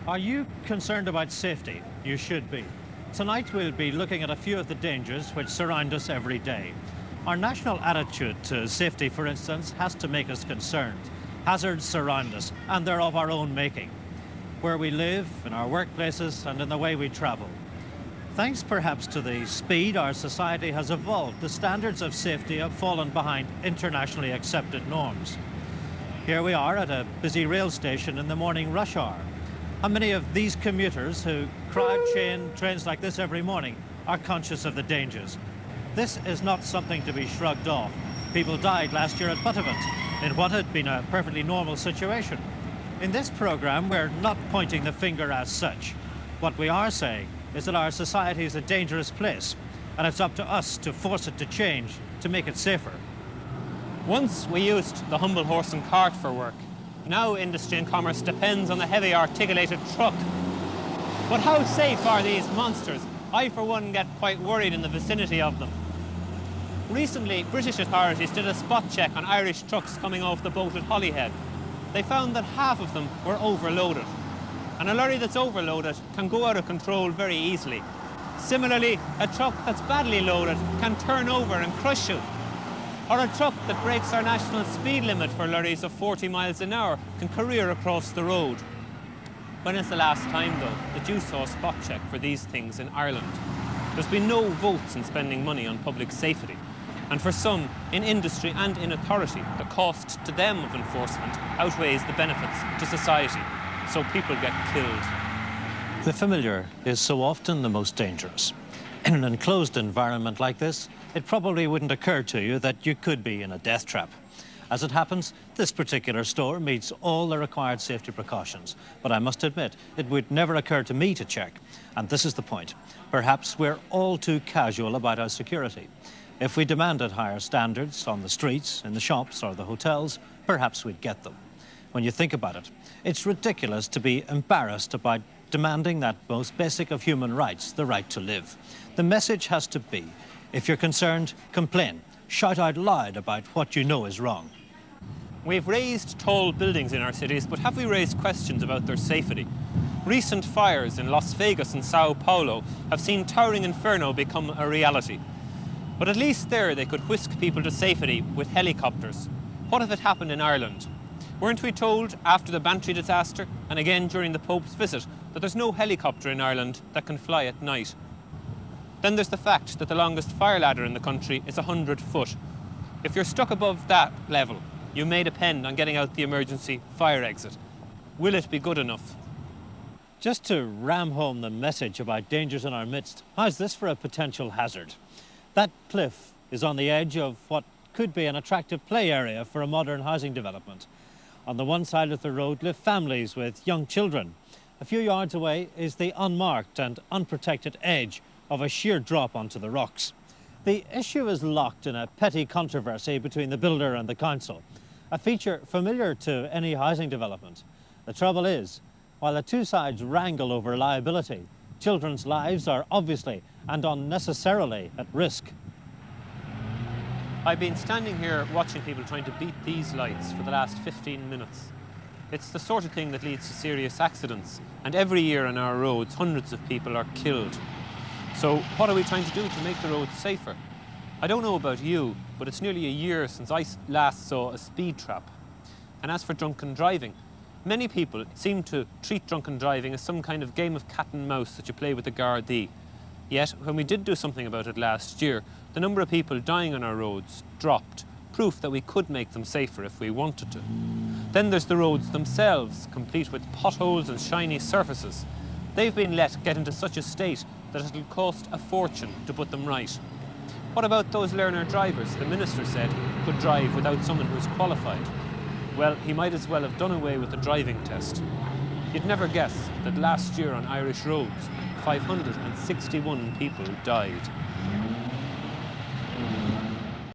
Are you concerned about safety? You should be. Tonight we'll be looking at a few of the dangers which surround us every day. Our national attitude to safety, for instance, has to make us concerned. Hazards surround us, and they're of our own making. Where we live, in our workplaces, and in the way we travel. Thanks perhaps to the speed our society has evolved, the standards of safety have fallen behind internationally accepted norms. Here we are at a busy rail station in the morning rush hour. How many of these commuters who crowd chain trains like this every morning are conscious of the dangers? This is not something to be shrugged off. People died last year at Buttevant in what had been a perfectly normal situation. In this programme, we're not pointing the finger as such. What we are saying is that our society is a dangerous place, and it's up to us to force it to change, to make it safer. Once we used the humble horse and cart for work. Now industry and commerce depends on the heavy articulated truck. But how safe are these monsters? I, for one, get quite worried in the vicinity of them. Recently, British authorities did a spot check on Irish trucks coming off the boat at Holyhead. They found that half of them were overloaded. And a lorry that's overloaded can go out of control very easily. Similarly, a truck that's badly loaded can turn over and crush you. Or a truck that breaks our national speed limit for lorries of 40 miles an hour can career across the road. When is the last time, though, that you saw a spot check for these things in Ireland? There's been no votes in spending money on public safety. And for some, in industry and in authority, the cost to them of enforcement outweighs the benefits to society. So people get killed. The familiar is so often the most dangerous. In an enclosed environment like this, it probably wouldn't occur to you that you could be in a death trap. As it happens, this particular store meets all the required safety precautions. But I must admit, it would never occur to me to check. And this is the point. Perhaps we're all too casual about our security. If we demanded higher standards on the streets, in the shops or the hotels, perhaps we'd get them. When you think about it, it's ridiculous to be embarrassed about demanding that most basic of human rights, the right to live. The message has to be, if you're concerned, complain. Shout out loud about what you know is wrong. We've raised tall buildings in our cities, but have we raised questions about their safety? Recent fires in Las Vegas and Sao Paulo have seen towering inferno become a reality. But at least there they could whisk people to safety with helicopters. What if it happened in Ireland? Weren't we told after the Bantry disaster, and again during the Pope's visit, that there's no helicopter in Ireland that can fly at night? Then there's the fact that the longest fire ladder in the country is 100 foot. If you're stuck above that level, you may depend on getting out the emergency fire exit. Will it be good enough? Just to ram home the message about dangers in our midst, how's this for a potential hazard? That cliff is on the edge of what could be an attractive play area for a modern housing development. On the one side of the road live families with young children. A few yards away is the unmarked and unprotected edge of a sheer drop onto the rocks. The issue is locked in a petty controversy between the builder and the council, a feature familiar to any housing development. The trouble is, while the two sides wrangle over liability, children's lives are obviously and unnecessarily at risk. I've been standing here watching people trying to beat these lights for the last 15 minutes. It's the sort of thing that leads to serious accidents, and every year on our roads, hundreds of people are killed. So what are we trying to do to make the roads safer? I don't know about you, but it's nearly a year since I last saw a speed trap. And as for drunken driving, many people seem to treat drunken driving as some kind of game of cat and mouse that you play with the Gardaí. Yet, when we did do something about it last year, the number of people dying on our roads dropped, proof that we could make them safer if we wanted to. Then there's the roads themselves, complete with potholes and shiny surfaces. They've been let get into such a state that it'll cost a fortune to put them right. What about those learner drivers the minister said could drive without someone who's qualified? Well, he might as well have done away with the driving test. You'd never guess that last year on Irish roads, 561 people died.